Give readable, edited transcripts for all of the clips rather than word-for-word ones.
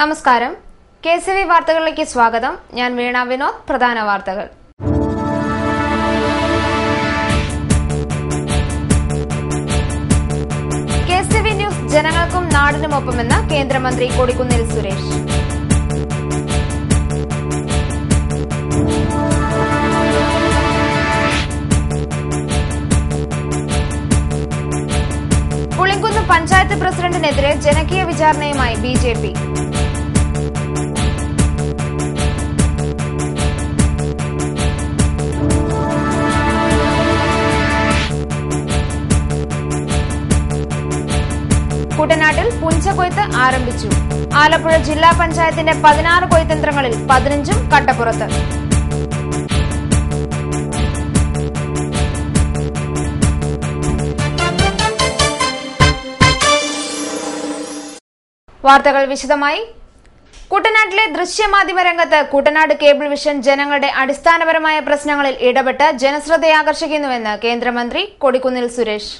നമസ്കാരം. KCV വാർത്തകളിലേക്ക് സ്വാഗതം. ഞാൻ വീണ വിനോദ്. പ്രധാന വാർത്തകൾ. KCV ന്യൂസ് ജനങ്ങൾക്കും നാടിനുമൊപ്പമെന്ന് കേന്ദ്രമന്ത്രി കൊടിക്കുന്നിൽ സുരേഷ്. പുളിങ്കുന്ന് പഞ്ചായത്ത് പ്രസിഡന്റിനെതിരെ ജനകീയ വിചാരണയുമായി BJP. കുട്ടനാട്ടിൽ പുഞ്ചകൊയ്ത്ത് ആരംഭിച്ചു. ആലപ്പുഴ ജില്ലാ പഞ്ചായത്തിന്റെ 16 കൊയ്ത്തന്ത്രങ്ങളിൽ 15ഉം കട്ടപ്പുറത്ത്. വാർത്തകൾ വിശദമായി. കുട്ടനാട്ടിലെ ദൃശ്യമാധ്യമ രംഗത്ത് കുട്ടനാട് കേബിൾ വിഷൻ ജനങ്ങളുടെ അടിസ്ഥാനപരമായ പ്രശ്നങ്ങളിൽ ഇടപെട്ട് ജനശ്രദ്ധയാകർഷിക്കുന്നുവെന്ന് കേന്ദ്രമന്ത്രി കൊടിക്കുന്നിൽ സുരേഷ്.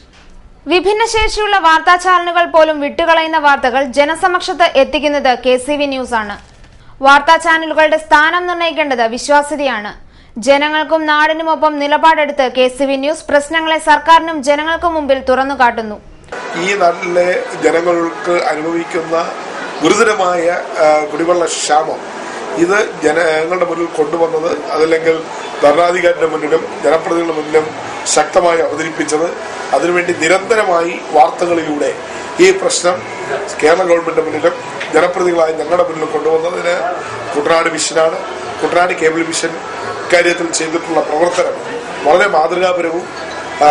വിഭിന്നശേഷിയുള്ള വാർത്താചാനലുകൾ പോലും വിട്ടുകളയുന്ന വാർത്തകൾ ജനസമക്ഷത്ത് എത്തിക്കുന്നത് KCV ന്യൂസ് ആണ്. വാർത്താ ചാനലുകളുടെ സ്ഥാനം നിർണ്ണയിക്കേണ്ടത് വിശ്വാസ്യതയാണ്. ജനങ്ങൾക്കും നാടിനുമൊപ്പം നിലപാടെടുത്ത് KCV ന്യൂസ് പ്രശ്നങ്ങളെ സർക്കാരിനും ജനങ്ങൾക്കും മുമ്പിൽ തുറന്നുകാട്ടുന്നു. ഈ നാട്ടിലെ ജനങ്ങൾക്ക് അനുഭവിക്കുന്ന ഗുരുതരമായ കുടിവെള്ള ക്ഷാമം ഇത് ജനങ്ങളുടെ മുന്നിൽ കൊണ്ടുവന്നത്, അതല്ലെങ്കിൽ ഭരണാധികാരിയുടെ മുന്നിലും ജനപ്രതിനിധികളുടെ മുന്നിലും ശക്തമായി അവതരിപ്പിച്ചത്, അതിനുവേണ്ടി നിരന്തരമായി വാർത്തകളിലൂടെ ഈ പ്രശ്നം കേരള ഗവൺമെന്റിന്റെ മുന്നിലും ജനപ്രതിനിധികളായി ഞങ്ങളുടെ മുന്നിലും കൊണ്ടുവന്നതിന് കുട്ടനാട് മിഷനാണ്. കുട്ടനാട് കേബിൾ മിഷൻ ഇക്കാര്യത്തിൽ ചെയ്തിട്ടുള്ള പ്രവർത്തനം വളരെ മാതൃകാപരവും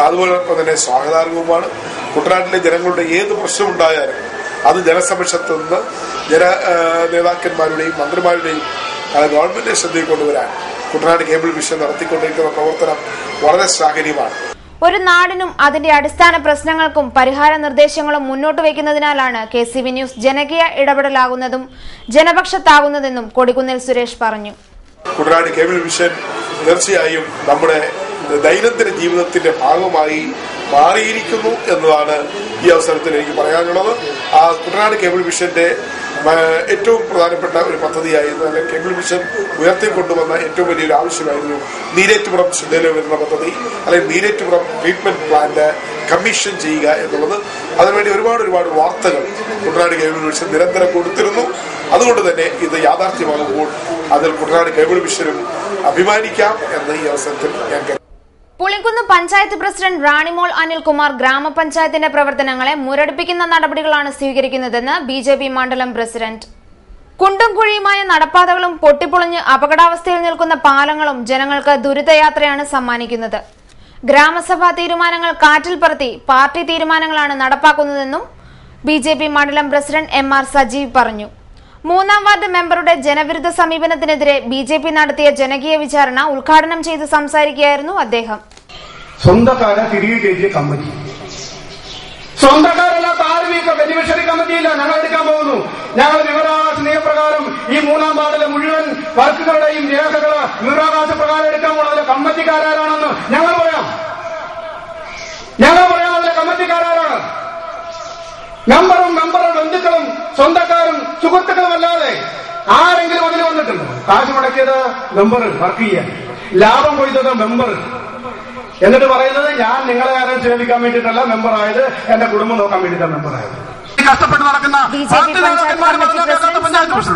അതുപോലെ തന്നെ സ്വാഗതാർഹവുമാണ്. കുട്ടനാട്ടിലെ ജനങ്ങളുടെ ഏത് പ്രശ്നമുണ്ടായാലും അത് ജനസമക്ഷത്ത് നിന്ന് നേതാക്കന്മാരുടെയും മന്ത്രിമാരുടെയും ഗവൺമെന്റ് ശ്രദ്ധയിൽ കൊണ്ടുവരാൻ കുട്ടനാട് കേബിൾ മിഷൻ നടത്തിക്കൊണ്ടിരിക്കുന്ന പ്രവർത്തനം വളരെ ശ്ലാഘനീയമാണ്. ഒരു നാടിനും അതിന്റെ അടിസ്ഥാന പ്രശ്നങ്ങൾക്കും പരിഹാര നിർദ്ദേശങ്ങളും മുന്നോട്ട് വയ്ക്കുന്നതിനാലാണ് KCV ന്യൂസ് ജനകീയ ഇടപെടലാകുന്നതും ജനപക്ഷത്താകുന്നതെന്നും കൊടിക്കുന്നിൽ സുരേഷ് പറഞ്ഞു. കുട്ടനാട് കേബിൾ മിഷൻ തീർച്ചയായും നമ്മുടെ ദൈനംദിന ജീവിതത്തിന്റെ ഭാഗമായി മാറിയിരിക്കുന്നു എന്നതാണ് ഈ അവസരത്തിൽ എനിക്ക് പറയാനുള്ളത്. ആ കുട്ടനാട് കേബിൾ മിഷന്റെ ഏറ്റവും പ്രധാനപ്പെട്ട ഒരു പദ്ധതിയായിരുന്നു, അല്ലെങ്കിൽ കേബിൾ മിഷൻ ഉയർത്തിക്കൊണ്ടുവന്ന ഏറ്റവും വലിയൊരു ആവശ്യമായിരുന്നു നീരേറ്റുപുറം ശ്രദ്ധയിൽ വരുന്ന പദ്ധതി, അല്ലെങ്കിൽ നീരേറ്റുപുറം ട്രീറ്റ്മെന്റ് പ്ലാന്റ് കമ്മീഷൻ ചെയ്യുക എന്നുള്ളത്. അതിനുവേണ്ടി ഒരുപാട് വാർത്തകൾ കുട്ടനാട് കേബിൾ മിഷൻ നിരന്തരം കൊടുത്തിരുന്നു. അതുകൊണ്ട് തന്നെ ഇത് യാഥാർത്ഥ്യമാകുമ്പോൾ അതിൽ കുട്ടനാട് കേബിൾ മിഷനും അഭിമാനിക്കാം എന്ന് ഈ അവസരത്തിൽ ഞാൻ കരുതുന്നു. പുളിങ്കുന്ന് പഞ്ചായത്ത് പ്രസിഡന്റ് റാണിമോൾ അനിൽകുമാർ ഗ്രാമപഞ്ചായത്തിന്റെ പ്രവർത്തനങ്ങളെ മുരടിപ്പിക്കുന്ന നടപടികളാണ് സ്വീകരിക്കുന്നതെന്ന് BJP മണ്ഡലം പ്രസിഡന്റ്. കുണ്ടും കുഴിയുമായ നടപ്പാതകളും പൊട്ടിപ്പൊളിഞ്ഞ് അപകടാവസ്ഥയിൽ നിൽക്കുന്ന പാലങ്ങളും ജനങ്ങൾക്ക് ദുരിതയാത്രയാണ് സമ്മാനിക്കുന്നത്. ഗ്രാമസഭാ തീരുമാനങ്ങൾ കാറ്റിൽ പറത്തി പാർട്ടി തീരുമാനങ്ങളാണ് നടപ്പാക്കുന്നതെന്നും BJP മണ്ഡലം പ്രസിഡന്റ് MR സജീവ് പറഞ്ഞു. 3ാം വാർഡ് മെമ്പറുടെ ജനവിരുദ്ധ സമീപനത്തിനെതിരെ BJP നടത്തിയ ജനകീയ വിചാരണ ഉദ്ഘാടനം ചെയ്ത് സംസാരിക്കുകയായിരുന്നു അദ്ദേഹം. സ്വന്തക്കാരെ തിരികെ കയറ്റിയ കമ്മിറ്റി, സ്വന്തക്കാരല്ലാത്ത ആരും ബെനിഫിഷ്യറി കമ്മിറ്റിയില്ല. ഞങ്ങൾ എടുക്കാൻ പോകുന്നു. ഞങ്ങൾ വിവരാവകാശ നിയമപ്രകാരം ഈ 3ാം വാർഡിലെ മുഴുവൻ വർക്കുകളുടെയും രേഖകള് വിവരാവകാശ പ്രകാരം എടുക്കാൻ പോകുന്നത് കമ്മിറ്റിക്കാരാണെന്ന് ഞങ്ങൾ പറയാം. അതിലെ കമ്മിറ്റിക്കാരാണ്. മെമ്പറും ബന്ധുക്കളും സ്വന്തക്കാരും സുഹൃത്തുക്കളും അല്ലാതെ ആരെങ്കിലും അതിൽ വന്നിട്ടുണ്ടോ? കാശ് മുടക്കിയത് മെമ്പർ വർക്ക് ചെയ്യാൻ, ലാഭം കൊയ്തത് മെമ്പർ, എന്നിട്ട് പറയുന്നത് ഞാൻ നിങ്ങളെ ആരും സേവിക്കാൻ വേണ്ടിയിട്ടല്ല മെമ്പറായത്, എന്റെ കുടുംബം നോക്കാൻ വേണ്ടിയിട്ടാണ് മെമ്പറായത്. കഷ്ടപ്പെട്ട് നടക്കുന്ന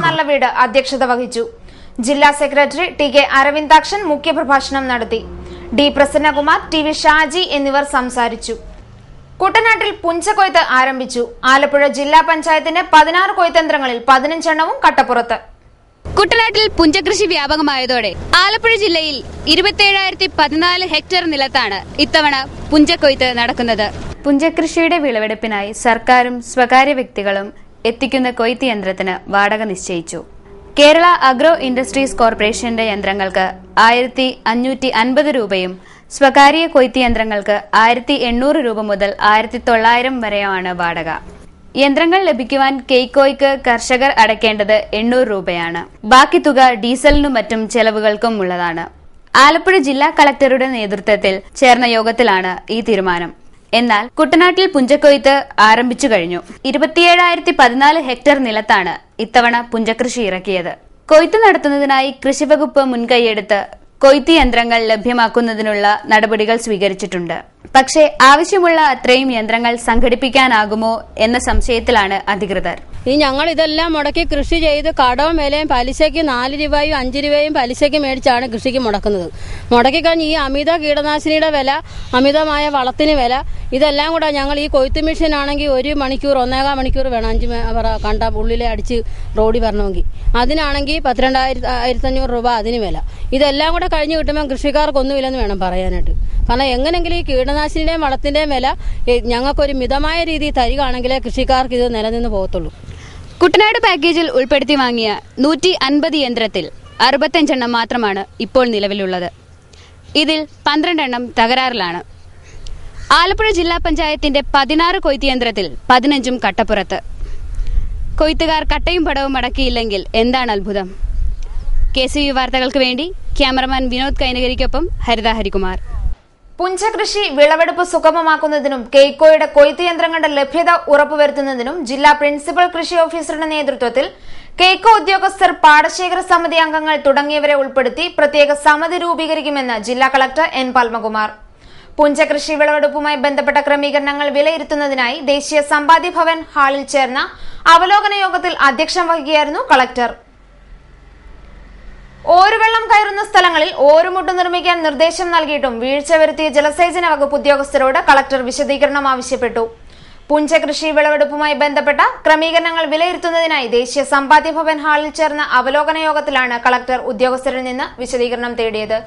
നല്ല വീട് അധ്യക്ഷത വഹിച്ചു. ജില്ലാ സെക്രട്ടറി TK അരവിന്ദാക്ഷൻ മുഖ്യപ്രഭാഷണം നടത്തി. D പ്രസന്നകുമാർ, TV ഷാജി എന്നിവർ സംസാരിച്ചു. കുട്ടനാട്ടിൽ പുഞ്ചകൊയ്ത്ത് ആരംഭിച്ചു. ആലപ്പുഴ ജില്ലാ പഞ്ചായത്തിന്റെ 16 കൊയ്ത്തന്ത്രങ്ങളിൽ 15 കട്ടപ്പുറത്ത്. കുട്ടനാട്ടിൽ പുഞ്ചകൃഷി വ്യാപകമായതോടെ ആലപ്പുഴ ജില്ലയിൽ 27,014 ഹെക്ടർ നിലത്താണ് ഇത്തവണ പുഞ്ചകൊയ്ത്ത് നടക്കുന്നത്. പുഞ്ചകൃഷിയുടെ വിളവെടുപ്പിനായി സർക്കാരും സ്വകാര്യ വ്യക്തികളും എത്തിക്കുന്ന കൊയ്ത്ത് യന്ത്രത്തിന് വാടക നിശ്ചയിച്ചു. കേരള അഗ്രോ ഇൻഡസ്ട്രീസ് കോർപ്പറേഷന്റെ യന്ത്രങ്ങൾക്ക് 1,550 രൂപയും സ്വകാര്യ കൊയ്ത്ത് യന്ത്രങ്ങൾക്ക് 1,800 രൂപ മുതൽ 1,900 വരെയാണ് വാടക. യന്ത്രങ്ങൾ ലഭിക്കുവാൻ കെയ്ക്കോയ്ക്ക് കർഷകർ അടയ്ക്കേണ്ടത് 800 രൂപയാണ്. ബാക്കി തുക ഡീസലിനും മറ്റും ചെലവുകൾക്കും ഉള്ളതാണ്. ആലപ്പുഴ ജില്ലാ കളക്ടറുടെ നേതൃത്വത്തിൽ ചേർന്ന യോഗത്തിലാണ് ഈ തീരുമാനം. എന്നാൽ കുട്ടനാട്ടിൽ പുഞ്ചക്കൊയ്ത്ത് ആരംഭിച്ചു കഴിഞ്ഞു. 27,014 ഹെക്ടർ നിലത്താണ് ഇത്തവണ പുഞ്ചകൃഷി ഇറക്കിയത്. കൊയ്ത്ത് നടത്തുന്നതിനായി കൃഷിവകുപ്പ് മുൻകൈയെടുത്ത് കൊയ്ത്ത് യന്ത്രങ്ങൾ ലഭ്യമാക്കുന്നതിനുള്ള നടപടികൾ സ്വീകരിച്ചിട്ടുണ്ട്. പക്ഷേ ആവശ്യമുള്ള അത്രയും യന്ത്രങ്ങൾ സംഘടിപ്പിക്കാനാകുമോ എന്ന സംശയത്തിലാണ് അധികൃതർ. ഞങ്ങൾ ഇതെല്ലാം മുടക്കി കൃഷി ചെയ്ത് കടവും വിലയും പലിശയ്ക്ക് 4 രൂപയും 5 രൂപയും പലിശയ്ക്ക് മേടിച്ചാണ് കൃഷിക്ക് മുടക്കുന്നത്. മുടക്കിക്കഴിഞ്ഞ് ഈ അമിത കീടനാശിനിയുടെ വില, അമിതമായ വളത്തിന് വില, ഇതെല്ലാം കൂടെ ഞങ്ങൾ ഈ കൊയ്ത്ത് മെഷീൻ ആണെങ്കിൽ 1 മണിക്കൂർ 1.25 മണിക്കൂർ വേണം 5 കണ്ട ഉള്ളിലെ അടിച്ച് റോഡിൽ വരണമെങ്കിൽ. അതിനാണെങ്കിൽ 12,500 രൂപ അതിന് വില. ഇതെല്ലാം കൂടെ കഴിഞ്ഞ് കിട്ടുമ്പോൾ കൃഷിക്കാർക്കൊന്നുമില്ലെന്ന് വേണം പറയാനായിട്ട്. കാരണം എങ്ങനെങ്കിലും ഈ കീടനാശിനിയുടെയും വളത്തിന്റെയും വില ഞങ്ങൾക്കൊരു മിതമായ രീതിയിൽ തരികയാണെങ്കിലേ കൃഷിക്കാർക്ക് ഇത് നിലനിന്ന് പോകത്തുള്ളൂ. കുട്ടനാട് പാക്കേജിൽ ഉൾപ്പെടുത്തി വാങ്ങിയ 150 യന്ത്രത്തിൽ 65 എണ്ണം മാത്രമാണ് ഇപ്പോൾ നിലവിലുള്ളത്. ഇതിൽ 12 എണ്ണം തകരാറിലാണ്. ആലപ്പുഴ ജില്ലാ പഞ്ചായത്തിന്റെ 16 കൊയ്ത്ത് യന്ത്രത്തിൽ 15ഉം കട്ടപ്പുറത്ത്. കൊയ്ത്തുകാർ കട്ടയും പടവും അടക്കിയില്ലെങ്കിൽ എന്താണ് അത്ഭുതം? KCV വാർത്തകൾക്ക് വേണ്ടി ക്യാമറമാൻ വിനോദ് കൈനകരിക്കൊപ്പം ഹരിത ഹരികുമാർ. പുഞ്ചകൃഷി വിളവെടുപ്പ് സുഗമമാക്കുന്നതിനും കെയ്ക്കോയുടെ കൊയ്ത്ത് യന്ത്രങ്ങളുടെ ലഭ്യത ഉറപ്പുവരുത്തുന്നതിനും ജില്ലാ പ്രിൻസിപ്പൽ കൃഷി ഓഫീസറുടെ നേതൃത്വത്തിൽ കെയ്ക്കോ ഉദ്യോഗസ്ഥർ, പാടശേഖര സമിതി അംഗങ്ങൾ തുടങ്ങിയവരെ ഉൾപ്പെടുത്തി പ്രത്യേക സമിതി രൂപീകരിക്കുമെന്ന് ജില്ലാ കളക്ടർ N. പത്മകുമാർ. പുഞ്ചകൃഷി വിളവെടുപ്പുമായി ബന്ധപ്പെട്ട ക്രമീകരണങ്ങൾ വിലയിരുത്തുന്നതിനായി ദേശീയ സമ്പാദ്യ ഭവൻ ഹാളിൽ ചേർന്ന അവലോകന യോഗത്തിൽ അധ്യക്ഷം വഹിക്കുകയായിരുന്നു കളക്ടർ. ഓരുവെള്ളം കയറുന്ന സ്ഥലങ്ങളിൽ ഓരുമുട്ട് നിർമ്മിക്കാൻ നിർദ്ദേശം നൽകിയിട്ടും വീഴ്ച വരുത്തിയ ജലസേചന വകുപ്പ് ഉദ്യോഗസ്ഥരോട് കളക്ടർ വിശദീകരണം ആവശ്യപ്പെട്ടു. പുഞ്ചകൃഷി വിളവെടുപ്പുമായി ബന്ധപ്പെട്ട ക്രമീകരണങ്ങൾ വിലയിരുത്തുന്നതിനായി ദേശീയ സമ്പാദ്യ ഭവൻ ഹാളിൽ ചേർന്ന അവലോകന യോഗത്തിലാണ് കളക്ടർ ഉദ്യോഗസ്ഥരിൽ നിന്ന് വിശദീകരണം തേടിയത്.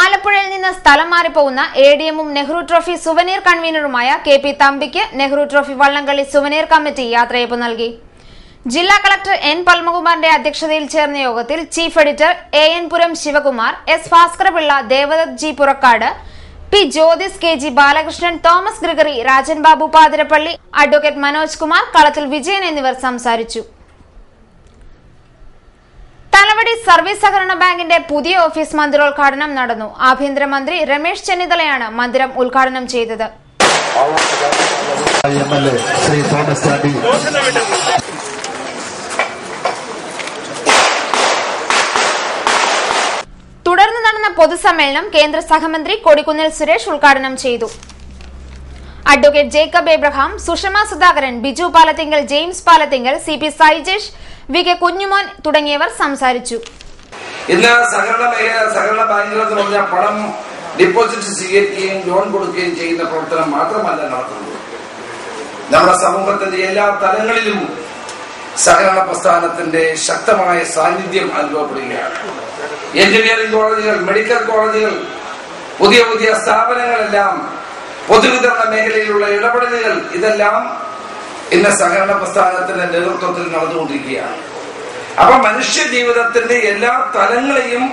ആലപ്പുഴയിൽ നിന്ന് സ്ഥലം മാറിപ്പോകുന്ന ADM-ഉം നെഹ്റു ട്രോഫി സുവനീർ കൺവീനറുമായ KP തമ്പിക്ക് നെഹ്റു ട്രോഫി വള്ളംകളി സുവനീർ കമ്മിറ്റി യാത്രയയപ്പ് നൽകി. ജില്ലാ കളക്ടർ N. പത്മകുമാറിന്റെ അധ്യക്ഷതയിൽ ചേർന്ന യോഗത്തിൽ chief editor AN Puram Sivakumar, S. Bhaskarapillai, Devadath G. Purakkad, P. Jyothis, KG Balakrishnan, Thomas Gregory, Rajan Babu Pathirappally, advocate Manoj Kumar, Kalathil Vijayan എന്നിവർ സംസാരിച്ചു. തലവടി സർവീസ് സഹകരണ ബാങ്കിന്റെ പുതിയ ഓഫീസ് മന്ദിരോദ്ഘാടനം നടന്നു. ആഭ്യന്തരമന്ത്രി രമേശ് ചെന്നിത്തലയാണ് മന്ദിരം ഉദ്ഘാടനം ചെയ്തത്. തുടർന്ന് നടന്ന പൊതുസമ്മേളനം കേന്ദ്ര സഹമന്ത്രി കൊടിക്കുന്നിൽ സുരേഷ് ഉദ്ഘാടനം ചെയ്തു. Advocate Jacob Abraham, Sushma Sudhakaran, Biju Palathingal, James Palathingal, CP Saijesh, VK Kunjumon തുടങ്ങിയവർ സംസാരിച്ചു. ഇന്ന് സഹകരണ ബാങ്കുകൾ എന്ന് പറഞ്ഞാൽ പണം ഡിപ്പോസിറ്റ് സ്വീകരിക്കുകയും ലോൺ കൊടുക്കുകയും ചെയ്യുന്ന പ്രവർത്തനം മാത്രമല്ല നടത്തുന്നത്. നമ്മുടെ സമൂഹത്തിന്റെ എല്ലാ തലങ്ങളിലും സഹകരണ പ്രസ്ഥാനത്തിന്റെ ശക്തമായ സാന്നിധ്യം അനുഭവപ്പെടുകയാണ്. എഞ്ചിനീയറിംഗ് കോളേജുകൾ, മെഡിക്കൽ കോളേജുകൾ, പുതിയ പുതിയ സ്ഥാപനങ്ങളെല്ലാം, പൊതുവിതരണ മേഖലയിലുള്ള ഇടപെടലുകൾ, ഇതെല്ലാം ഇന്ന് സഹകരണ പ്രസ്ഥാനത്തിന്റെ നേതൃത്വത്തിൽ നടന്നുകൊണ്ടിരിക്കുകയാണ്. അപ്പൊ മനുഷ്യ ജീവിതത്തിന്റെ എല്ലാ തലങ്ങളെയും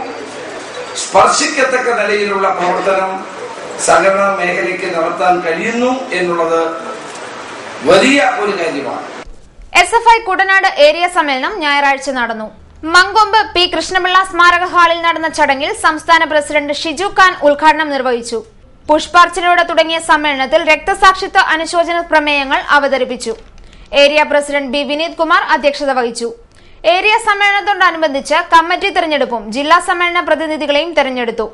സ്പർശിക്കത്തക്ക നിലയിലുള്ള പ്രവർത്തനം സഹകരണ മേഖലയ്ക്ക് നടത്താൻ കഴിയുന്നു എന്നുള്ളത് വലിയ ഒരു കാര്യമാണ്. SFI കുട്ടനാട് ഏരിയ സമ്മേളനം ഞായറാഴ്ച നടന്നു. മങ്കൊമ്പ് P. കൃഷ്ണപിള്ള സ്മാരക ഹാളിൽ നടന്ന ചടങ്ങിൽ സംസ്ഥാന പ്രസിഡന്റ് ഷിജു ഖാൻ ഉദ്ഘാടനം നിർവഹിച്ചു. പുഷ്പാർച്ചനയോടെ തുടങ്ങിയ സമ്മേളനത്തിൽ രക്തസാക്ഷിത്വ അനുശോചന പ്രമേയങ്ങൾ അവതരിപ്പിച്ചു. Area president B. Vineeth Kumar അധ്യക്ഷത വഹിച്ചു. ഏരിയ സമ്മേളനത്തോടനുബന്ധിച്ച് കമ്മിറ്റി തെരഞ്ഞെടുപ്പും ജില്ലാ സമ്മേളന പ്രതിനിധികളെയും തെരഞ്ഞെടുത്തു.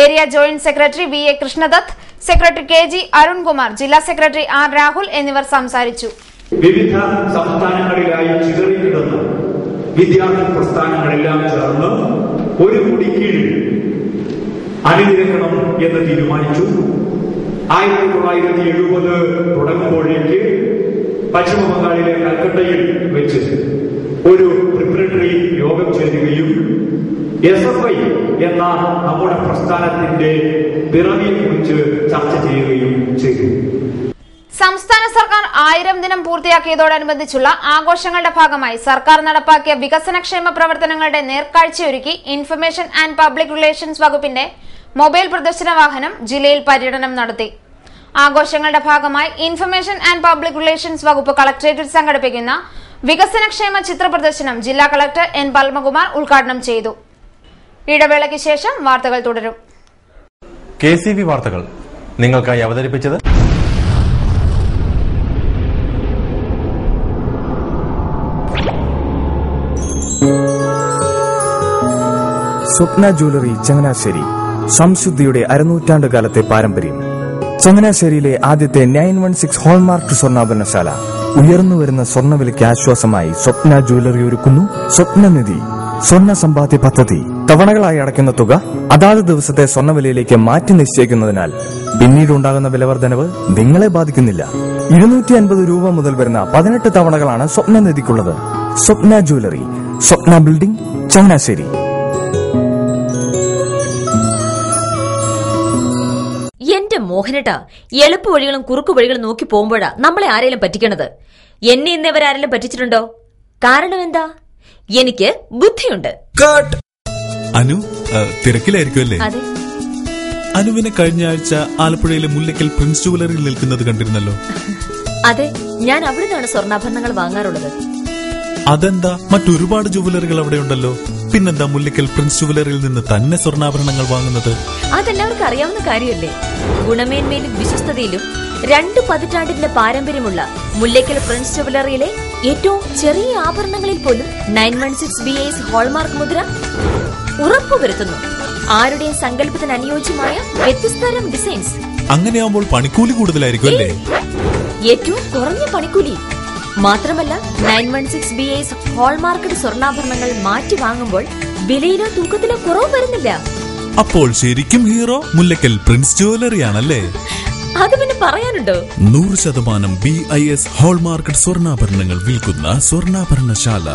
Area joint secretary VA Krishnadath, secretary KG Arunkumar, ജില്ലാ സെക്രട്ടറി R. രാഹുൽ എന്നിവർ സംസാരിച്ചു. വിവിധ സംസ്ഥാനങ്ങളിലായി ചിതറിക്കിടന്ന വിദ്യാർത്ഥി പ്രസ്ഥാനങ്ങളെല്ലാം ചേർന്ന് ഒരു കുടിക്കീഴിൽ അണിനിരക്കണം എന്ന് തീരുമാനിച്ചു. 1970 തുടങ്ങുമ്പോഴേക്ക് പശ്ചിമ ബംഗാളിലെ കൽക്കട്ടയിൽ വെച്ച് ഒരു പ്രിപ്പറേറ്ററി യോഗം ചേരുകയും SFI എന്ന നമ്മുടെ പ്രസ്ഥാനത്തിന്റെ പിറവിയെക്കുറിച്ച് ചർച്ച ചെയ്യുകയും ചെയ്തു. സംസ്ഥാന സർക്കാർ 1000 ദിനം പൂർത്തിയാക്കിയതോടനുബന്ധിച്ചുള്ള ആഘോഷങ്ങളുടെ ഭാഗമായി സർക്കാർ നടപ്പാക്കിയ വികസനക്ഷേമ പ്രവർത്തനങ്ങളുടെ നേർക്കാഴ്ചയൊരുക്കി ഇൻഫർമേഷൻ ആൻഡ് പബ്ലിക് റിലേഷൻസ് വകുപ്പിന്റെ മൊബൈൽ പ്രദർശന വാഹനം ജില്ലയിൽ പര്യടനം നടത്തി. ആഘോഷങ്ങളുടെ ഭാഗമായി ഇൻഫർമേഷൻ ആൻഡ് പബ്ലിക് റിലേഷൻസ് വകുപ്പ് കളക്ടറേറ്റിൽ സംഘടിപ്പിക്കുന്ന വികസനക്ഷേമ ചിത്ര പ്രദർശനം ജില്ലാ കളക്ടർ N. പത്മകുമാർ ഉദ്ഘാടനം ചെയ്തു. ഇടവേളയ്ക്ക് ശേഷം വാർത്തകൾ തുടരും. KCV വാർത്തകൾ നിങ്ങൾക്കായി അവതരിപ്പിച്ചത് സ്വപ്ന ജ്വല്ലറി ചങ്ങനാശ്ശേരി. സംശുദ്ധിയുടെ അരനൂറ്റാണ്ട് കാലത്തെ പാരമ്പര്യം. ചങ്ങനാശ്ശേരിയിലെ ആദ്യത്തെ 916 ഹോൾമാർക്ക് സ്വർണ്ണാഭരണശാല. ഉയർന്നുവരുന്ന സ്വർണ്ണവിലയ്ക്ക് ആശ്വാസമായി സ്വപ്ന ജ്വല്ലറി ഒരുക്കുന്നു സ്വപ്നനിധി സ്വർണ്ണ സമ്പാദ്യ പദ്ധതി. തവണകളായി അടയ്ക്കുന്ന തുക അതാത് ദിവസത്തെ സ്വർണ്ണവിലയിലേക്ക് മാറ്റി നിശ്ചയിക്കുന്നതിനാൽ പിന്നീടുണ്ടാകുന്ന വിലവർദ്ധനവ് നിങ്ങളെ ബാധിക്കുന്നില്ല. 250 രൂപ മുതൽ വരുന്ന 18 തവണകളാണ് സ്വപ്നനിധിക്കുള്ളത്. സ്വപ്ന ജ്വല്ലറി, സ്വപ്ന ബിൽഡിംഗ്, ചങ്ങനാശ്ശേരി. എന്റെ മോഹനേട്ടാ, എളുപ്പ വഴികളും കുറുക്കു വഴികളും നോക്കി പോകുമ്പോഴാ നമ്മളെ ആരെങ്കിലും പറ്റിക്കണത്. എന്നെ ഇന്നേവരാരെങ്കിലും പറ്റിച്ചിട്ടുണ്ടോ? കാരണം എന്താ? എനിക്ക് ബുദ്ധിയുണ്ട്. അനു തിരക്കിലായിരിക്കുമല്ലേ? അതെ. അനുവിനെ കഴിഞ്ഞ ആഴ്ച ആലപ്പുഴയിലെ മുല്ലയ്ക്കൽ പ്രിൻസ് ജുവലറിയിൽ നിൽക്കുന്നത് കണ്ടിരുന്നല്ലോ. അതെ, ഞാൻ അവിടെ നിന്നാണ് സ്വർണ്ണാഭരണങ്ങൾ വാങ്ങാറുള്ളത്. അതെന്താ, മറ്റൊരുപാട് ജുവലറികൾ അവിടെ ഉണ്ടല്ലോ. പിന്നെന്താ മുല്ലയ്ക്കൽ പ്രിൻസ് ജുവലറിയിൽ നിന്ന് തന്നെ സ്വർണ്ണാഭരണങ്ങൾ വാങ്ങുന്നത്? അതെല്ലാവർക്കും അറിയാവുന്ന കാര്യമല്ലേ. ഗുണമേന്മയിലും വിശ്വസ്തതയിലും 2 പതിറ്റാണ്ടിന്റെ പാരമ്പര്യമുള്ള മുല്ലയ്ക്കൽ പ്രിൻസ് ജുവലറിയിലെ ഏറ്റവും ചെറിയ ആഭരണങ്ങളിൽ പോലും 916 BIS ഹോൾമാർക്ക് മുദ്ര ഉറപ്പുവരുത്തുന്നു. ആരുടെയും സങ്കല്പത്തിന് അനുയോജ്യമായ വ്യത്യസ്തതരം ഡിസൈൻസ്. അങ്ങനെയാകുമ്പോൾ പണിക്കൂലി കൂടുതലായിരിക്കും അല്ലേ? ഏറ്റവും കുറഞ്ഞ പണിക്കൂലി മാത്രമല്ല, 916 BIS ഹോൾമാർക്കഡ് സ്വർണ്ണാഭരണങ്ങൾ മാറ്റി വാങ്ങുമ്പോൾ വിലയിലോ തൂക്കത്തിലോ കുറവ് വരുന്നില്ല. അപ്പോൾ ശരിക്കും ഹീറോ മുല്ലയ്ക്കൽ പ്രിൻസ് ജുവലറിയാണല്ലേ? അത് പിന്നെ പറയാനുണ്ടോ? 100% BIS ഹോൾമാർക്കഡ് സ്വർണ്ണാഭരണങ്ങൾ വിൽക്കുന്ന സ്വർണ്ണാഭരണശാല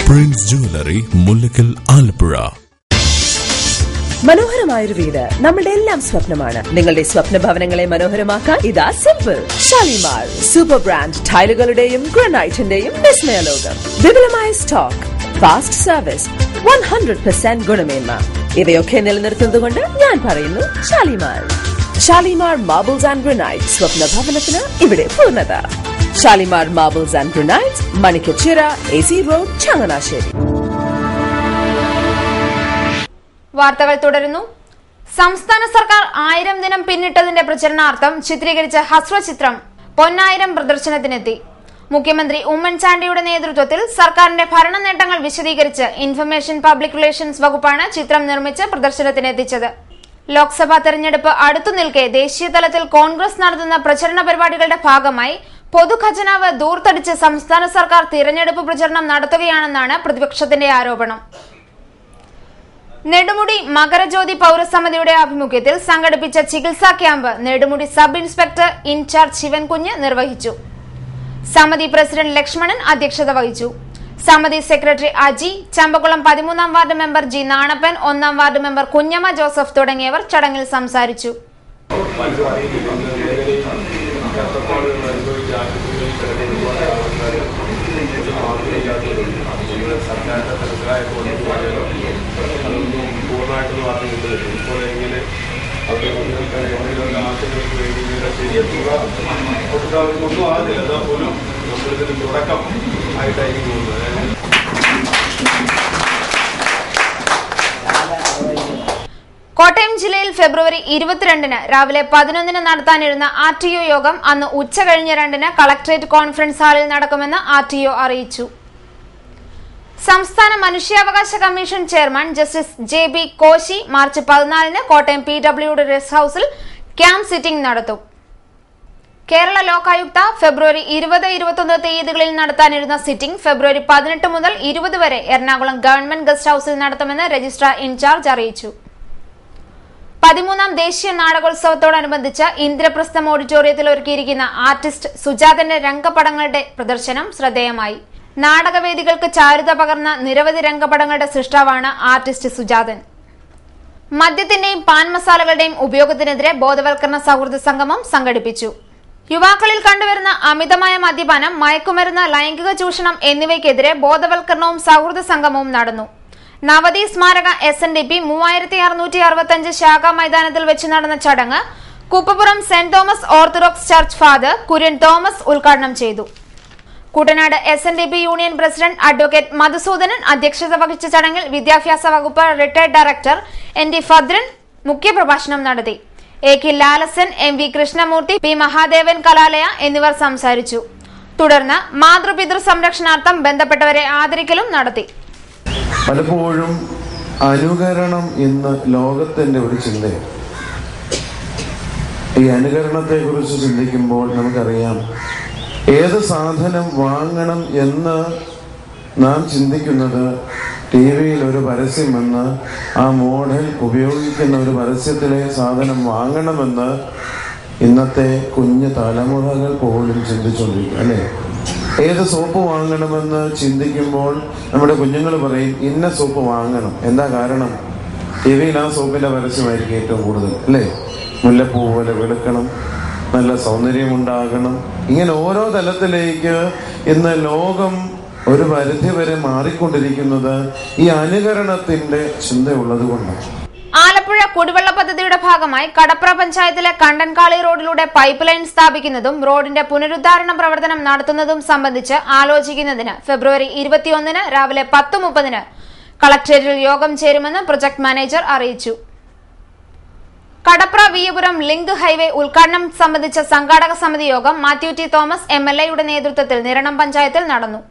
പ്രിൻസ് ജുവലറി, മുല്ലയ്ക്കൽ, ആലപ്പുഴ. മനോഹരമായൊരു വീട് നമ്മുടെ എല്ലാം സ്വപ്നമാണ്. നിങ്ങളുടെ സ്വപ്ന ഭവനങ്ങളെ മനോഹരമാക്കാൻ ഇതാ സിമ്പിൾ. ഷാലിമാർ സൂപ്പർ ബ്രാൻഡ് ടൈലുകളുടെയും ഗ്രാനൈറ്റിന്റെയും വിസ്മയ ലോകം. വിപുലമായ സ്റ്റോക്ക്, ഫാസ്റ്റ് സർവീസ്, 100% ഗുണമേന്മ. ഇവയൊക്കെ നിലനിർത്തുന്നതുകൊണ്ട് ഞാൻ പറയുന്നു Shalimar. Shalimar marbles and granite. സ്വപ്ന ഭവനത്തിന് ഇവിടെ പൂർണ്ണത. Shalimar marbles and granite, Manikkachira, AC road, Changanassery. വാർത്തകൾ തുടരുന്നു. സംസ്ഥാന സർക്കാർ 1000 ദിനം പിന്നിട്ടതിന്റെ പ്രചരണാർത്ഥം ചിത്രീകരിച്ച ഹ്രസ്വചിത്രം പൊന്നായിരം പ്രദർശനത്തിനെത്തി. മുഖ്യമന്ത്രി ഉമ്മൻചാണ്ടിയുടെ നേതൃത്വത്തിൽ സർക്കാരിന്റെ ഭരണ നേട്ടങ്ങൾ വിശദീകരിച്ച് ഇൻഫർമേഷൻ പബ്ലിക് റിലേഷൻസ് വകുപ്പാണ് ചിത്രം നിർമ്മിച്ച് പ്രദർശനത്തിനെത്തിച്ചത്. ലോക്സഭാ തെരഞ്ഞെടുപ്പ് അടുത്തു നിൽക്കെ ദേശീയ തലത്തിൽ കോൺഗ്രസ് നടത്തുന്ന പ്രചരണ പരിപാടികളുടെ ഭാഗമായി പൊതുഖജനാവ് ദൂർത്തടിച്ച് സംസ്ഥാന സർക്കാർ തിരഞ്ഞെടുപ്പ് പ്രചരണം നടത്തുകയാണെന്നാണ് പ്രതിപക്ഷത്തിന്റെ ആരോപണം. നെടുമുടി മകരജ്യോതി പൌരസമിതിയുടെ ആഭിമുഖ്യത്തിൽ സംഘടിപ്പിച്ച ചികിത്സാ camp Nedumudi sub inspector in charge Sivankunju നിർവഹിച്ചു. സമിതി പ്രസിഡന്റ് ലക്ഷ്മണൻ അധ്യക്ഷത വഹിച്ചു. സമിതി സെക്രട്ടറി അജി, ചമ്പക്കുളം 13ാം വാർഡ് മെമ്പർ ജി നാണപ്പൻ, 1ാം വാർഡ് മെമ്പർ കുഞ്ഞമ്മ ജോസഫ് തുടങ്ങിയവർ ചടങ്ങിൽ സംസാരിച്ചു. കോട്ടയം ജില്ലയിൽ ഫെബ്രുവരി 22 രാവിലെ 11 നടത്താനിരുന്ന RTO യോഗം അന്ന് ഉച്ചകഴിഞ്ഞ് 2 കളക്ടറേറ്റ് കോൺഫറൻസ് ഹാളിൽ നടക്കുമെന്ന് RTO അറിയിച്ചു. സംസ്ഥാന മനുഷ്യാവകാശ commission chairman justice JB Koshy March 14 Kottayam PWD rest ഹൌസിൽ ക്യാമ്പ് സിറ്റിംഗ് നടത്തും. കേരള ലോകായുക്ത ഫെബ്രുവരി 20, 21 തീയതികളിൽ നടത്താനിരുന്ന സിറ്റിംഗ് ഫെബ്രുവരി 18 മുതൽ 20 വരെ എറണാകുളം ഗവൺമെന്റ് ഗസ്റ്റ് ഹൌസിൽ നടത്തുമെന്ന് രജിസ്ട്രാർ ഇൻചാർജ് അറിയിച്ചു. 13ാം ദേശീയ നാടകോത്സവത്തോടനുബന്ധിച്ച് ഇന്ദ്രപ്രസ്ഥം ഓഡിറ്റോറിയത്തിൽ ഒരുക്കിയിരിക്കുന്ന ആർട്ടിസ്റ്റ് സുജാതന്റെ രംഗപടങ്ങളുടെ പ്രദർശനം ശ്രദ്ധേയമായി. നാടകവേദികൾക്ക് ചാരുത പകർന്ന നിരവധി രംഗപടങ്ങളുടെ സൃഷ്ടാവാണ് ആർട്ടിസ്റ്റ് സുജാതൻ. മദ്യത്തിന്റെയും പാൻ മസാലകളുടെയും ഉപയോഗത്തിനെതിരെ ബോധവൽക്കരണ സൗഹൃദ സംഗമം സംഘടിപ്പിച്ചു. യുവാക്കളിൽ കണ്ടുവരുന്ന അമിതമായ മദ്യപാനം, മയക്കുമരുന്ന്, ലൈംഗിക ചൂഷണം എന്നിവയ്ക്കെതിരെ ബോധവൽക്കരണവും സൗഹൃദ സംഗമവും നടന്നു. നവതി സ്മാരക SNDP 3665 ശാഖാ മൈതാനത്തിൽ വെച്ച് നടന്ന ചടങ്ങ് Kuppappuram Saint Thomas Orthodox Church Father Kurian Thomas ഉദ്ഘാടനം ചെയ്തു. Kuttanad SNDP union president advocate Madhusoodanan അധ്യക്ഷത വഹിച്ച ചടങ്ങിൽ വിദ്യാഭ്യാസ വകുപ്പ് റിട്ടയർഡ് ഡയറക്ടർ ND ഫദ്രൻ, മുഖ്യപ്രഭാഷണം നടത്തി. A K Lalasan, M V Krishnamoorthy, P Mahadevan Kalalaya എന്നിവർ സംസാരിച്ചു. തുടർന്ന് മാതൃപിതൃ സംരക്ഷണാർത്ഥം ബന്ധപ്പെട്ടവരെ ആദരിക്കലും നടത്തി. പലപ്പോഴും അനുകരണം ഇന്ന് ലോകത്തിന്റെ ഒരു ചിന്തയാണ്. ഈ അനുകരണത്തെ കുറിച്ച് ചിന്തിക്കുമ്പോൾ നമുക്കറിയാം, ഏത് സാധനം വാങ്ങണം എന്ന് നാം ചിന്തിക്കുന്നത് ടി വിയിൽ ഒരു പരസ്യം വന്ന് ആ മോഡൽ ഉപയോഗിക്കുന്ന ഒരു പരസ്യത്തിലെ സാധനം വാങ്ങണമെന്ന് ഇന്നത്തെ കുഞ്ഞു തലമുറകൾ പോലും ചിന്തിച്ചുകൊണ്ടിരിക്കും, അല്ലേ? ഏത് സോപ്പ് വാങ്ങണമെന്ന് ചിന്തിക്കുമ്പോൾ നമ്മുടെ കുഞ്ഞുങ്ങൾ പറയും ഇന്ന സോപ്പ് വാങ്ങണം. എന്താ കാരണം? ടി വിയിൽ ആ സോപ്പിന്റെ പരസ്യമായിരിക്കും ഏറ്റവും കൂടുതൽ, അല്ലേ? മുല്ലപ്പൂ പോലെ വെളുക്കണം, നല്ല സൗന്ദര്യമുണ്ടാകണം. ഇങ്ങനെ ഓരോ തലത്തിലേക്ക് ഇന്ന് ലോകം ഒരു പരിധി വരെ മാറിക്കൊണ്ടിരിക്കുന്നത് ഈ അനുകരണത്തിന്റെ ചിന്തയുള്ളത് കൊണ്ടാണ്. ആലപ്പുഴ കുടിവെള്ള പദ്ധതിയുടെ ഭാഗമായി കടപ്ര പഞ്ചായത്തിലെ കണ്ടൻകാളി റോഡിലൂടെ പൈപ്പ് ലൈൻ സ്ഥാപിക്കുന്നതും റോഡിന്റെ പുനരുദ്ധാരണ പ്രവർത്തനം നടത്തുന്നതും സംബന്ധിച്ച് ആലോചിക്കുന്നതിന് ഫെബ്രുവരി 21 രാവിലെ 10:30 കളക്ടറേറ്റിൽ യോഗം ചേരുമെന്ന് പ്രൊജക്ട് മാനേജർ അറിയിച്ചു. കടപ്ര വിയപുരം ലിങ്ക് ഹൈവേ ഉദ്ഘാടനം സംബന്ധിച്ച സംഘാടക സമിതി യോഗം മാത്യു ടി തോമസ് MLA നേതൃത്വത്തിൽ നിരണം പഞ്ചായത്തിൽ നടന്നു.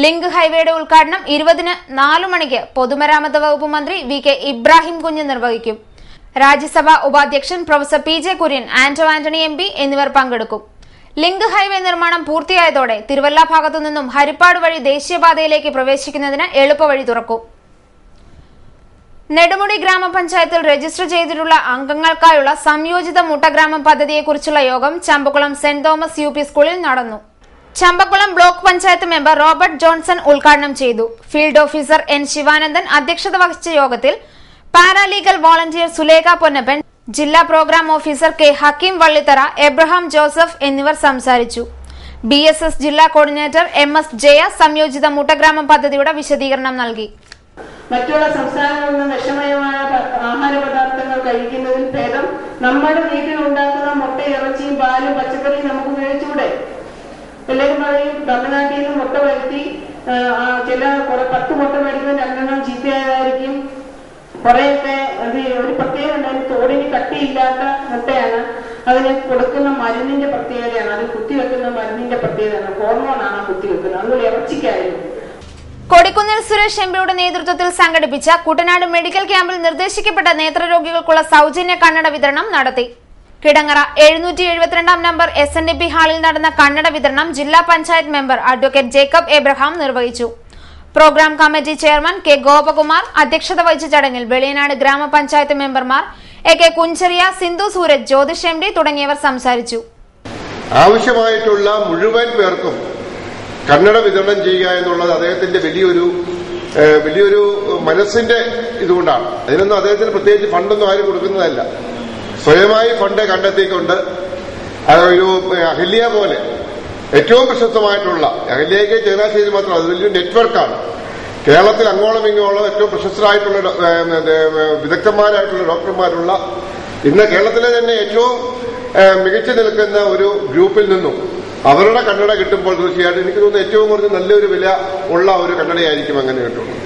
ലിങ്ക് ഹൈവേയുടെ ഉദ്ഘാടനം 20-ന് 4 മണിക്ക് പൊതുമരാമത്ത് വകുപ്പ് മന്ത്രി VK ഇബ്രാഹിം കുഞ്ഞ് നിർവഹിക്കും. രാജ്യസഭാ ഉപാധ്യക്ഷൻ professor PJ Kurian, Anto Antony MP എന്നിവർ പങ്കെടുക്കും. ലിങ്ക് ഹൈവേ നിർമ്മാണം പൂർത്തിയായതോടെ തിരുവല്ല ഭാഗത്തു നിന്നും ഹരിപ്പാട് വഴി ദേശീയപാതയിലേക്ക് പ്രവേശിക്കുന്നതിന് എളുപ്പവഴി തുറക്കും. നെടുമുടി ഗ്രാമപഞ്ചായത്തിൽ രജിസ്റ്റർ ചെയ്തിട്ടുള്ള അംഗങ്ങൾക്കായുള്ള സംയോജിത മുട്ടഗ്രാമം പദ്ധതിയെക്കുറിച്ചുള്ള യോഗം ചമ്പക്കുളം സെന്റ് തോമസ് UP സ്കൂളിൽ നടന്നു. Champakulam block panchayat member Robert Johnson ഉദ്ഘാടനം ചെയ്തു. ഫീൽഡ് ഓഫീസർ N ശിവാനന്ദൻ അധ്യക്ഷത വഹിച്ച യോഗത്തിൽ പാരാലീഗൽ വോളണ്ടിയർ സുലേഖ പൊന്നപ്പൻ, ജില്ലാ programme officer K Hakeem Vallithara, Abraham Joseph എന്നിവർ സംസാരിച്ചു. BSS ജില്ലാ കോർഡിനേറ്റർ MS ജയ സംയോജിത മുട്ടഗ്രാമം പദ്ധതിയുടെ വിശദീകരണം നൽകി. മറ്റുള്ള സംസ്ഥാനങ്ങളിൽ നിന്ന് വിഷമയമായ ആഹാര പദാർത്ഥങ്ങൾ കഴിക്കുന്നതിൽ ഭേദം നമ്മുടെ വീട്ടിൽ ഉണ്ടാക്കുന്ന മുട്ട, ഇറച്ചിയും പാലും പച്ചക്കറിയും നമുക്ക് ഉപയോഗിച്ചൂടെ? എല്ലാവരും പറയും തമിഴ്നാട്ടിൽ നിന്ന് മുട്ട വരുത്തി ചില 10 മുട്ട മേടിക്കുന്ന 2 ചീത്തയായതായിരിക്കും. കുറെയൊക്കെ ഒരു പ്രത്യേകത ഉണ്ടായിരുന്നു, തോടിന് കട്ടിയില്ലാത്ത മുട്ടയാണ്. അതിന് കൊടുക്കുന്ന മരുന്നിന്റെ പ്രത്യേകതയാണ്, അത് കുത്തിവെക്കുന്ന മരുന്നിന്റെ പ്രത്യേകതയാണ്, ഹോർമോണാണ് കുത്തിവെക്കുന്നത്. അതുപോലെ ഇറച്ചിക്കായിരുന്നു. കൊടിക്കുന്നിൽ സുരേഷ് MPയുടെ നേതൃത്വത്തിൽ സംഘടിപ്പിച്ച കുട്ടനാട് മെഡിക്കൽ ക്യാമ്പിൽ നിർദ്ദേശിക്കപ്പെട്ട നേത്രരോഗികൾക്കുള്ള സൗജന്യ കണ്ണട വിതരണം നടത്തി. കിടങ്ങറ 772 നമ്പർ SNDP ഹാളിൽ നടന്ന കണ്ണട വിതരണം ജില്ലാ panchayat member advocate Jacob Abraham നിർവഹിച്ചു. Programme committee chairman K Gopakumar അധ്യക്ഷത വഹിച്ച ചടങ്ങിൽ വെളിയനാട് ഗ്രാമപഞ്ചായത്ത് മെമ്പർമാർ AK കുഞ്ചറിയ, സിന്ധു സൂരജ്, ജ്യോതിഷ് MD തുടങ്ങിയവർ സംസാരിച്ചു. ആവശ്യമായിട്ടുള്ള മുഴുവൻ പേർക്കും കണ്ണട വിതരണം ചെയ്യുക എന്നുള്ളത് അദ്ദേഹത്തിന്റെ വലിയൊരു മനസ്സിന്റെ ഇതുകൊണ്ടാണ്. അതിനൊന്നും അദ്ദേഹത്തിന് പ്രത്യേകിച്ച് ഫണ്ടൊന്നും ആരും കൊടുക്കുന്നതല്ല. സ്വയമായി ഫണ്ട് കണ്ടെത്തിക്കൊണ്ട് ഒരു അഹല്യ പോലെ ഏറ്റവും പ്രശസ്തമായിട്ടുള്ള അഹല്യയ്ക്ക് ചങ്ങനാശ്ശേരി മാത്രം, അത് വലിയൊരു നെറ്റ്വർക്കാണ്. കേരളത്തിൽ അങ്ങോളം ഇങ്ങോളം ഏറ്റവും പ്രശസ്തരായിട്ടുള്ള വിദഗ്ധന്മാരായിട്ടുള്ള ഡോക്ടർമാരുള്ള, ഇന്ന് കേരളത്തിലെ തന്നെ ഏറ്റവും മികച്ചു നിൽക്കുന്ന ഒരു ഗ്രൂപ്പിൽ നിന്നും അവരുടെ കണ്ണട കിട്ടുമ്പോൾ തീർച്ചയായിട്ടും എനിക്ക് തോന്നുന്നു ഏറ്റവും കുറച്ച് നല്ലൊരു വില ഉള്ള ഒരു കണ്ണടയായിരിക്കും അങ്ങനെ കിട്ടുന്നത്.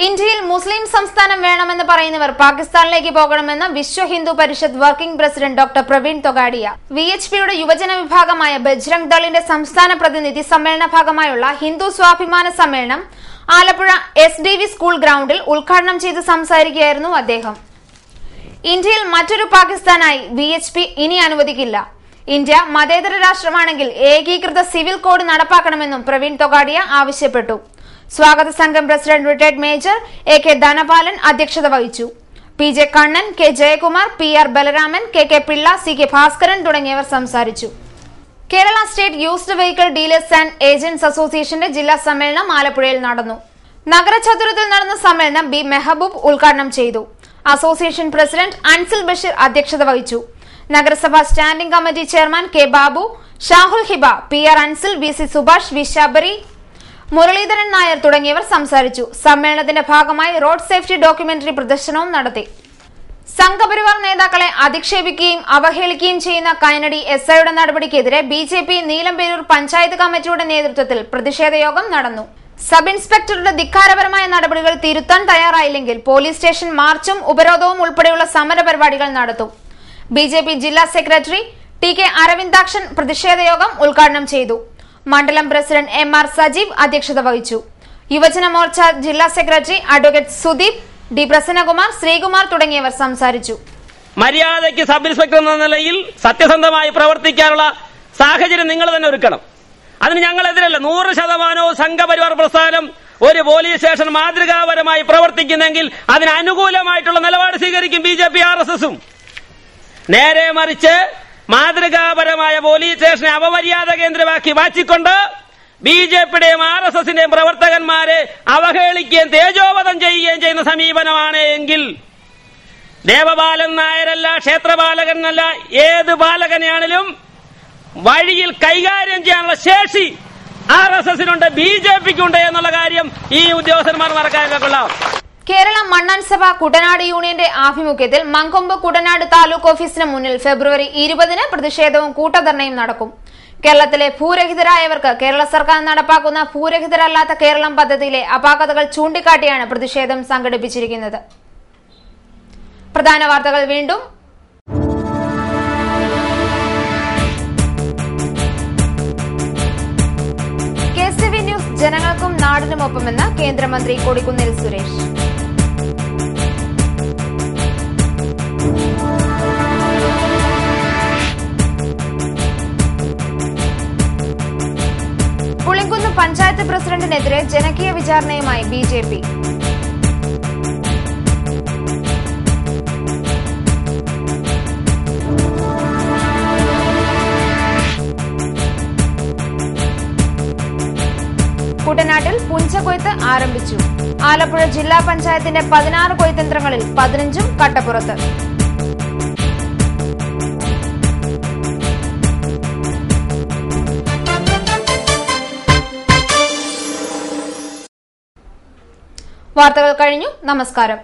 ഇന്ത്യയിൽ മുസ്ലിം സംസ്ഥാനം വേണമെന്ന് പറയുന്നവർ പാകിസ്ഥാനിലേക്ക് പോകണമെന്ന് Vishwa Hindu Parishad working president doctor Praveen Togadia. VHPയുടെ യുവജന വിഭാഗമായ ബജ്രംഗ് ദളിന്റെ സംസ്ഥാന പ്രതിനിധി സമ്മേളന ഭാഗമായുള്ള ഹിന്ദു സ്വാഭിമാന സമ്മേളനം ആലപ്പുഴ SDV സ്കൂൾ ഗ്രൌണ്ടിൽ ഉദ്ഘാടനം ചെയ്ത് സംസാരിക്കുകയായിരുന്നു അദ്ദേഹം. ഇന്ത്യയിൽ മറ്റൊരു പാകിസ്ഥാനായി VHP ഇനി അനുവദിക്കില്ല. ഇന്ത്യ മതേതര രാഷ്ട്രമാണെങ്കിൽ ഏകീകൃത സിവിൽ കോഡ് നടപ്പാക്കണമെന്നും പ്രവീൺ തൊഗാഡിയ ആവശ്യപ്പെട്ടു. സ്വാഗത സംഘം president retired major AK Dhanapalan അധ്യക്ഷത വഹിച്ചു. PJ Kannan, K Jayakumar, PR Balaraman, KK Pillai, CK Bhaskaran തുടങ്ങിയവർ സംസാരിച്ചു. Kerala state used vehicle dealers and agents അസോസിയേഷന്റെ ജില്ലാ സമ്മേളനം ആലപ്പുഴയിൽ നടന്നു. നഗരചതുരത്തിൽ നടന്ന സമ്മേളനം B മെഹബൂബ് ഉദ്ഘാടനം ചെയ്തു. അസോസിയേഷൻ പ്രസിഡന്റ് അൻസിൽ ബഷീർ അധ്യക്ഷത വഹിച്ചു. നഗരസഭാ standing committee chairman K Babu, Shahul Hiba, PR Ansil, VC Subhash, V Sabari, Muraleedharan Nair തുടങ്ങിയവർ സംസാരിച്ചു. സമ്മേളനത്തിന്റെ ഭാഗമായി റോഡ് സേഫ്റ്റി ഡോക്യുമെന്ററി പ്രദർശനവും നടത്തി. സംഘപരിവാർ നേതാക്കളെ അധിക്ഷേപിക്കുകയും അവഹേളിക്കുകയും ചെയ്യുന്ന കൈനടി SIയുടെ നടപടിക്കെതിരെ BJP നീലംപേരൂർ പഞ്ചായത്ത് കമ്മിറ്റിയുടെ നേതൃത്വത്തിൽ പ്രതിഷേധ യോഗം നടന്നു. സബ് ഇൻസ്പെക്ടറുടെ ധിക്കാരപരമായ നടപടികൾ തിരുത്താൻ തയ്യാറായില്ലെങ്കിൽ പോലീസ് സ്റ്റേഷൻ മാർച്ചും ഉപരോധവും ഉൾപ്പെടെയുള്ള സമരപരിപാടികൾ നടത്തും. ബിജെപി ജില്ലാ സെക്രട്ടറി ടി.കെ. അരവിന്ദാക്ഷൻ പ്രതിഷേധയോഗം ഉദ്ഘാടനം ചെയ്തു. മണ്ഡലം പ്രസിഡന്റ് എം.ആർ. സജീവ് അധ്യക്ഷത വഹിച്ചു. യുവജന മോർച്ച ജില്ലാ secretary advocate Sudeep, D. Prasannakumar, Sreekumar തുടങ്ങിയവർ സംസാരിച്ചു. മര്യാദയ്ക്ക് സബ് ഇൻസ്പെക്ടർ എന്ന നിലയിൽ സത്യസന്ധമായി പ്രവർത്തിക്കാനുള്ള സാഹചര്യം നിങ്ങൾ തന്നെ ഒരുക്കണം. അതിന് ഞങ്ങളെതിരല്ല. 100% സംഘപരിവാർ പ്രസ്ഥാനം ഒരു പോലീസ് സ്റ്റേഷൻ മാതൃകാപരമായി പ്രവർത്തിക്കുന്നെങ്കിൽ അതിന് അനുകൂലമായിട്ടുള്ള നിലപാട് സ്വീകരിക്കും ബിജെപി RSSും. നേരെ മറിച്ച് മാതൃകാപരമായ പോലീസ് സ്റ്റേഷനെ അപമര്യാദ കേന്ദ്രമാക്കി മാറ്റിക്കൊണ്ട് ബിജെപിയുടെയും RSSന്റെയും പ്രവർത്തകന്മാരെ അവഹേളിക്കുകയും തേജോവധം ചെയ്യുകയും ചെയ്യുന്ന സമീപനമാണ് എങ്കിൽ ദേവബാലൻ നായരല്ല, ക്ഷേത്രപാലകനല്ല, ഏത് ബാലകനെയാണെങ്കിലും വഴിയിൽ കൈകാര്യം ചെയ്യാനുള്ള ശേഷി RSSനുണ്ട്, ബിജെപിക്കുണ്ട് എന്നുള്ള കാര്യം ഈ ഉദ്യോഗസ്ഥന്മാർ മറക്കാൻ കൊള്ളാം. കേരള മണ്ണാൻ സഭ കുട്ടനാട് യൂണിയന്റെ ആഭിമുഖ്യത്തിൽ മങ്കൊമ്പ് കുട്ടനാട് താലൂക്ക് ഓഫീസിന് മുന്നിൽ ഫെബ്രുവരി 20-ന് പ്രതിഷേധവും കൂട്ടധർണയും നടക്കും. കേരളത്തിലെ ഭൂരഹിതരായവർക്ക് കേരള സർക്കാർ നടപ്പാക്കുന്ന ഭൂരഹിതരല്ലാത്ത കേരളം പദ്ധതിയിലെ അപാകതകൾ ചൂണ്ടിക്കാട്ടിയാണ് പ്രതിഷേധം സംഘടിപ്പിച്ചിരിക്കുന്നത്. പ്രധാന വാർത്തകൾ വീണ്ടും. KCV ന്യൂസ് ജനങ്ങൾക്കും നാടിനുമൊപ്പമെന്ന് കേന്ദ്രമന്ത്രി കൊടിക്കുന്നിൽ സുരേഷ്. പുളിങ്കുന്ന് പഞ്ചായത്ത് പ്രസിഡന്റിനെതിരെ ജനകീയ വിചാരണയുമായി ബിജെപി. കുട്ടനാട്ടിൽ പുഞ്ചകൊയ്ത്ത് ആരംഭിച്ചു. ആലപ്പുഴ ജില്ലാ പഞ്ചായത്തിന്റെ 16 കൊയ്ത്തന്ത്രങ്ങളിൽ 15ഉം കട്ടപ്പുറത്ത്. വാർത്തകൾ കഴിഞ്ഞു. നമസ്കാരം.